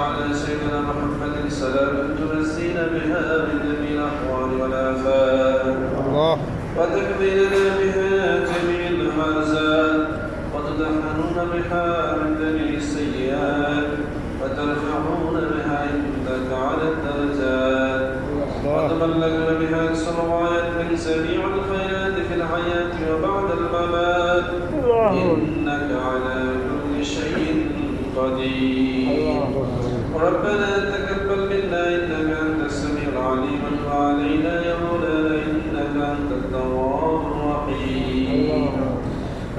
على سيدنا محمد صلاة تنسينا بها من جميع الأحوال والآفات وتكفينا بها جميع الحرزات وتدحرون بها من جميع السيئات وترفعون بها عندك على الدرجات وتبلغنا بها الصلوات من سميع الخيرات في الحياة وبعد الممات إنك على كل شيء قدير. ربنا تقبل منا إنك أنت السميع العليم وعلينا يا مولانا إنك أنت التواب الرحيم.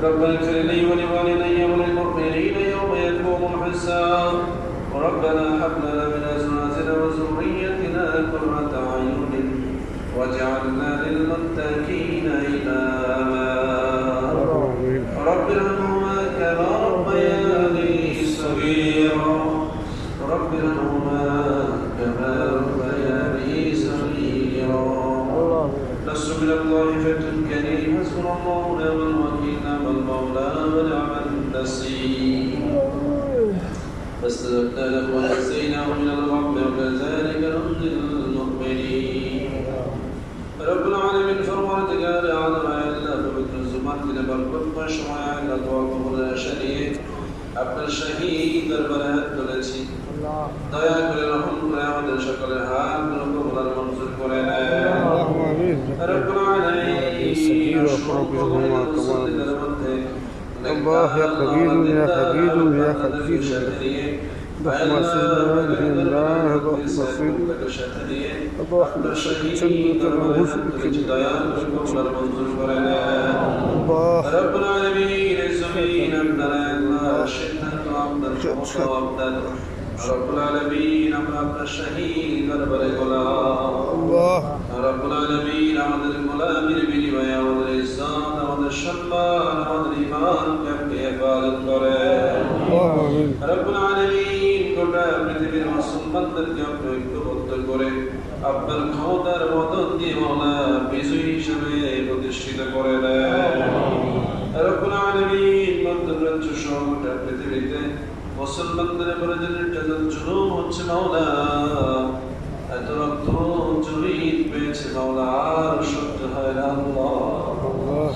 ربنا اغفر لي ولوالدي وللمؤمنين يوم يقوم الحساب. ربنا هب لنا من أزواجنا وذريتنا قرة أعين واجعلنا للمتقين إماما. رب ارحمهما كما ربياني صغيرا. رب ارحمهما كما ربياني صغيرا. نصر من الله فتح كريم حسبنا الله ونعم الوكيل نعم المولى ونعم النصير. فاستجبنا له ونجيناه من الغم وكذلك ننجي المؤمنين. رب العالمين فرمانتگار عالم আল্লাহ পবিত্র জুমার দিনে বরকতময় সময় আল্লাহ তোমার শরীয়ত আপনার শহীদ দরবারে হাত তুলেছি। দয়া করে রহম করে আমাদের সকলের হাতগুলো কবুল মঞ্জুর করে নেন। রব্বুল আলামিন الله يا خبير يا خبير يا خبير اللهم صل على الله اللهم صل اللهم جنة الرسل الله رب العالمين الزمين أبدنا الله شدة وأبدل رب العالمين أبدل الشهيد رب الله رب العالمين আমাদের গোলামির বিনিময়ে আমাদের ইজ্জত আমাদের সম্মান আমাদের ঈমান কে হেফাজত করেন। আমিন। রব্বুল আলামিন গোটা পৃথিবীর মুসলমানদেরকে আপনি ঐক্যবদ্ধ করে আপনার ক্ষমতার মদত দিয়ে মাওলা বিজয়ী হিসেবে প্রতিষ্ঠিত করে দেন। রব্বুল আলামিন মধ্যপ্রাচ্য সহ গোটা পৃথিবীতে মুসলমানদের উপরে যে নির্যাতন জুলুম হচ্ছে মাওলা এত রক্ত জড়িত পেয়েছে মাওলা আর সহ্য হয় না আল্লাহ।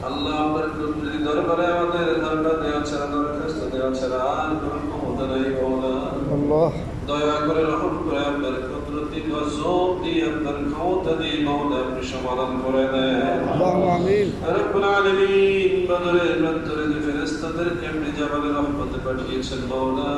আল্লাহ আপনার কুদরতি দরবারে আমাদের ধর্ণা দেওয়া ছাড়া দরখাস্ত দেওয়া ছাড়া আর কোনো ক্ষমতা নেই মাওলা। আল্লাহ দয়া করে রহম করে আপনার কুদরতি গজব দিয়ে আপনার ক্ষমতা দিয়ে মাওলা আপনি সমাধান করে দেন। আমিন। রব্বুল আলামিন বদরের প্রান্তরে যে ফেরেশতাদেরকে আপনি জাবালে রহমতে পাঠিয়েছেন মাওলা